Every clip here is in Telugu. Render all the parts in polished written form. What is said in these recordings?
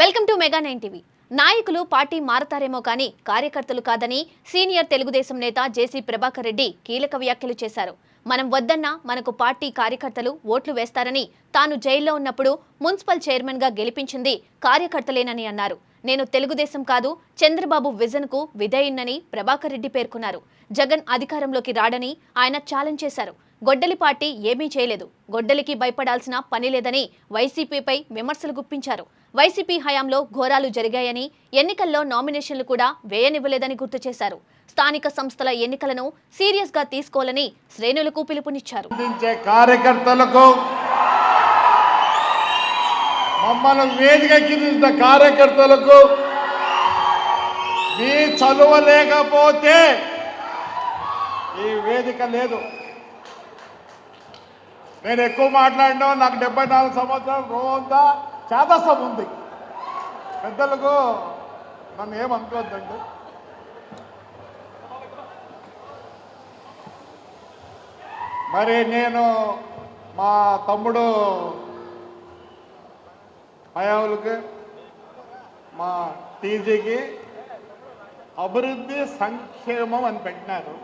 Welcome to mega 9 TV. నాయకులు పార్టీ మారతారేమో కానీ కార్యకర్తలు కాదని సీనియర్ తెలుగుదేశం నేత జేసీ ప్రభాకర్ రెడ్డి కీలక వ్యాఖ్యలు చేశారు. మనం వద్దన్నా మనకు పార్టీ కార్యకర్తలు ఓట్లు వేస్తారని, తాను జైల్లో ఉన్నప్పుడు మున్సిపల్ చైర్మన్ గా గెలిపించింది కార్యకర్తలేనని అన్నారు. నేను తెలుగుదేశం కాదు, చంద్రబాబు విజన్ కు విధేయున్నని ప్రభాకర్ రెడ్డి పేర్కొన్నారు. జగన్ అధికారంలోకి రాడని ఆయన ఛాలెంజ్ చేశారు. గొడ్డలి పార్టీ ఏమీ చేయలేదు, గొడ్డలికి భయపడాల్సిన పని లేదని వైసీపీపై విమర్శలు గుప్పించారు. వైసీపీ హయాంలో ఘోరాలు జరిగాయని, ఎన్నికల్లో నామినేషన్లు కూడా వేయనివ్వలేదని గుర్తు చేశారు. స్థానిక సంస్థల ఎన్నికలను సీరియస్ గా తీసుకోవాలని శ్రేణులకు పిలుపునిచ్చారు. కార్యకర్తలకు మమ్మల్ని వేదిక కార్యకర్తలకు మీ చలువ లేకపోతే ఈ వేదిక లేదు. నేను ఎక్కువ మాట్లాడినా, నాకు 74 సంవత్సరాలు రోజంతా చేదస్తం ఉంది. పెద్దలకు నన్ను ఏమనుకోవద్దండి. మరి నేను మా తమ్ముడు అయావులకి, మా టీజీకి అభివృద్ధి సంక్షేమం అని పెట్టినారు.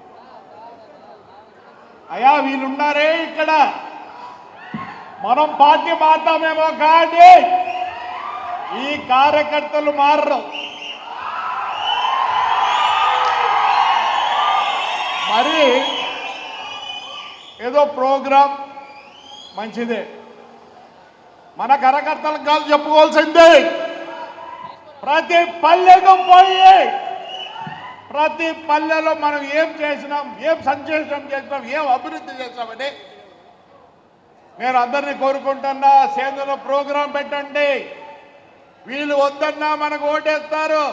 అయా వీళ్ళున్నారే ఇక్కడ, మనం పార్టీ మారుతామేమో కానీ ఈ కార్యకర్తలు మారరు. మరి ఏదో ప్రోగ్రాం మంచిదే, మన కార్యకర్తలకు కాదు చెప్పుకోవాల్సిందే. ప్రతి పల్లెకు పోయి ప్రతి పల్లెలో మనం ఏం చేసినాం, ఏం సంక్షేమం చేసినాం, ఏం అభివృద్ధి చేసినామని నేను అందరినీ కోరుకుంటున్నా. సేంద్ర ప్రోగ్రాం పెట్టండి. వీళ్ళు వద్దన్నా మనకు ఓటేస్తారు.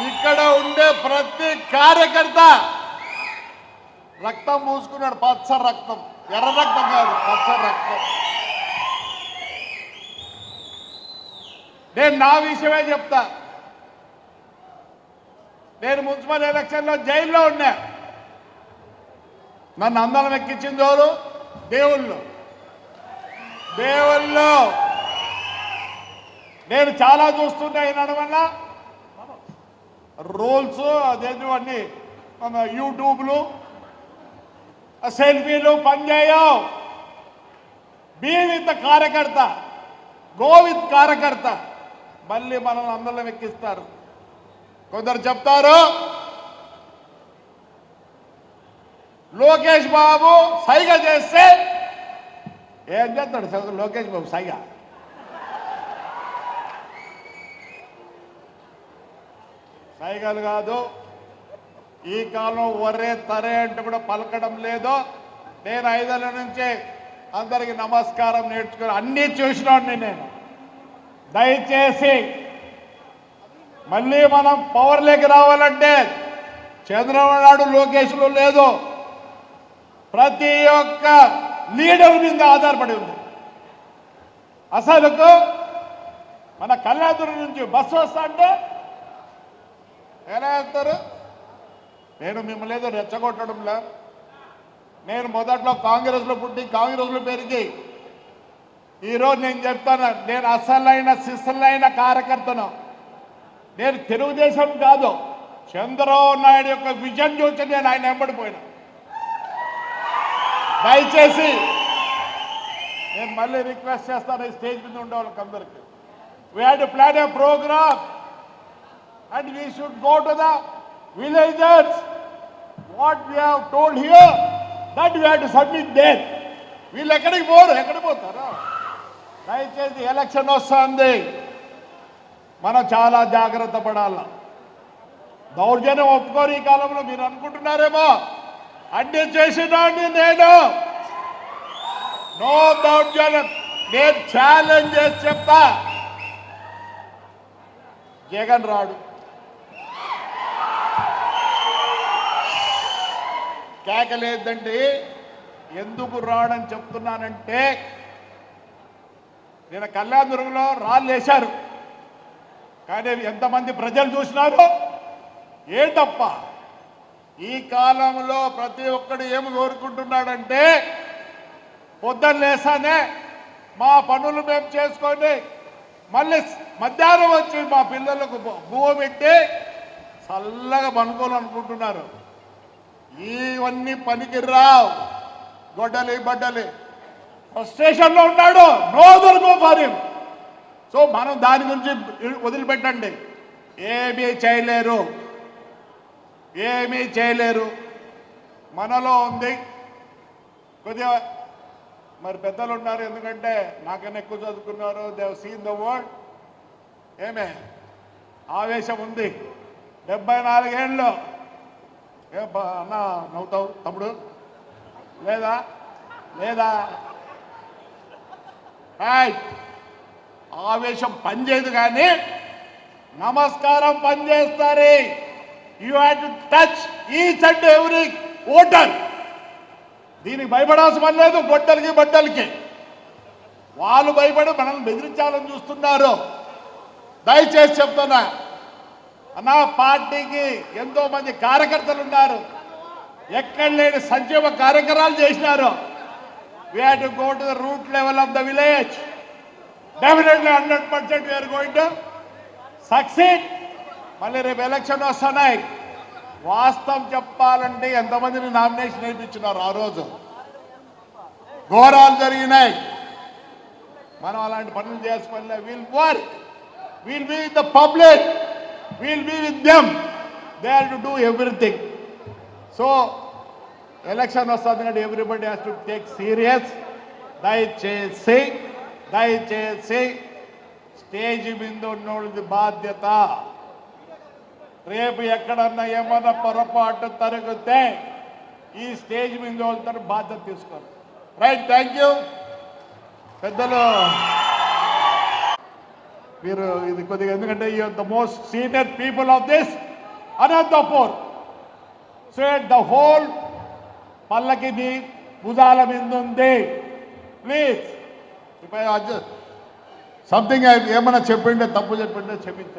ఇక్కడ ఉండే ప్రతి కార్యకర్త రక్తం మూసుకున్నాడు. పచ్చ రక్తం, ఎర్ర రక్తం కాదు, పచ్చ రక్తం. నేను నా విషయమే చెప్తా. నేను మున్సిపల్ ఎలక్షన్లో జైల్లో ఉన్నా. నన్ను అందరం ఎక్కించింది ఎవరు? దేవుళ్ళు. నేను చాలా చూస్తుంటా. అయినా వల్ల రోల్స్ అదేంటి మన యూట్యూబ్లు, సెల్ఫీలు పనిచేయవు. బీ విత్ కార్యకర్త, గో విత్ కార్యకర్త. మళ్ళీ మనల్ని అందరం ఎక్కిస్తారు. కొందరు చెప్తారు లోకేష్ బాబు సైగ చేస్తే ఏం చేస్తాడు లోకేష్ బాబు సైగ? సైగలు కాదు. ఈ కాలం ఒర్రే తరే అంటే కూడా పలకడం లేదు. నేను 5 ఏళ్ళ నుంచే అందరికి నమస్కారం నేర్చుకుని అన్నీ చూసినాడిని నేను. దయచేసి మళ్ళీ మనం పవర్లోకి రావాలంటే చంద్రబాబు నాయుడు లోకేష్లో లేదు, ప్రతి ఒక్క లీడర్ మీద ఆధారపడి ఉంది. అసలుకు మన కళ్యాణదుర్గం నుంచి బస్సు వస్తా అంటే ఎలా వెళ్తారు? నేను మిమ్మల్ని ఏదో రెచ్చగొట్టడంలా. నేను మొదట్లో కాంగ్రెస్లో పుట్టి కాంగ్రెస్లో పెరిగి ఈరోజు నేను చెప్తాను, నేను అసలైన సిసలైన కార్యకర్తను. నేను తెలుగుదేశం కాదు, చంద్రబాబు నాయుడు యొక్క విజన్ చూసి నేను ఆయన వెంబడిపోయినా. దయచేసి నేను మళ్ళీ రిక్వెస్ట్ చేస్తాను ఈ స్టేజ్ మీద ఉండే వాళ్ళకి అందరికీ. We had to plan a programme and we should go to the villages. What we have told here that we have to submit there. వీళ్ళు ఎక్కడికి పోరు, ఎక్కడికి పోతారా? దయచేసి ఎలక్షన్ వస్తుంది, మనం చాలా జాగ్రత్త పడాల. దౌర్జన్యం ఒప్పుకోరు ఈ కాలంలో. మీరు అనుకుంటున్నారేమో అన్ని చేసినాన్ని నేను. నో దౌర్జన్యం. నేను ఛాలెంజ్ చేసి చెప్తా, జగన్ రాడు. కేకలేదండి. ఎందుకు రాడని చెప్తున్నానంటే, నేను కళ్యాణదుర్గంలో రాళ్ళు వేశారు, కానీ ఎంతమంది ప్రజలు చూసినారు? ఏంటప్ప ఈ కాలంలో ప్రతి ఒక్కడు ఏమి కోరుకుంటున్నాడంటే పొద్దున్న లేసానే మా పనులు మేము చేసుకొని మళ్ళీ మధ్యాహ్నం వచ్చి మా పిల్లలకు బువ్వ పెట్టి చల్లగా పనుకోవాలనుకుంటున్నారు. ఇవన్నీ పనికి రావు. గొడ్డలి బడ్డలి ఫ్రస్ట్రేషన్లో ఉన్నాడు. నో దొరకు ఫర్ హిమ్. సో మనం దాని గురించి వదిలిపెట్టండి. ఏమీ చేయలేరు, ఏమీ చేయలేరు. మనలో ఉంది కొద్దిగా. మరి పెద్దలు ఉన్నారు, ఎందుకంటే నాకన్నా ఎక్కువ చదువుకున్నారు. They have seen the world. ఏమే ఆవేశం ఉంది. 74 ఏళ్ళు. అన్న నవ్వుతావు తమ్ముడు? లేదా లేదా ఆవేశం పనిచేయదు, కానీ నమస్కారం పనిచేస్తారు. You have to touch each and every voter. దీనికి భయపడాల్సిన పని లేదు. గొడ్డలకి బట్టలకి వాళ్ళు భయపడి మనల్ని బెదిరించాలని చూస్తున్నారు. దయచేసి చెప్తున్నా అన్నా, పార్టీకి ఎంతో మంది కార్యకర్తలు ఉన్నారు. ఎక్కడ లేని సంక్షేమ కార్యక్రమాలు చేసినారు. We have to go to the root level of the village. Definitely 100% we are going to succeed. మళ్ళీ రేపు ఎలక్షన్ వస్తున్నాయి. వాస్తవం చెప్పాలంటే ఎంతమందిని నామినేషన్ వేయించినారు ఆ రోజు. ఘోరాలు జరిగినాయి. మనం అలాంటి పనులు చేసుకోవాలి. Will work, will be with the public, will be with them. They have to do everything. So election వస్తుంది కాబట్టి everybody has to take serious. దయచేసి స్టేజ్ మీద ఉన్నోళ్ళది బాధ్యత. రేపు ఎక్కడన్నా ఏమన్నా పొరపాటు తరిగితే ఈ స్టేజ్ మీద వెళ్తారు, బాధ్యత తీసుకోరు. రైట్, థ్యాంక్ యూ పెద్దలు. మీరు ఇది కొద్దిగా, ఎందుకంటే you are the most senior people of this Anantapur. So the whole పల్లకి మీ భుజాల మీద ఉంది. ప్లీజ్ సంథింగ్ ఏమన్నా చెప్పిండే, తప్పు చెప్పిండే క్షమించండి.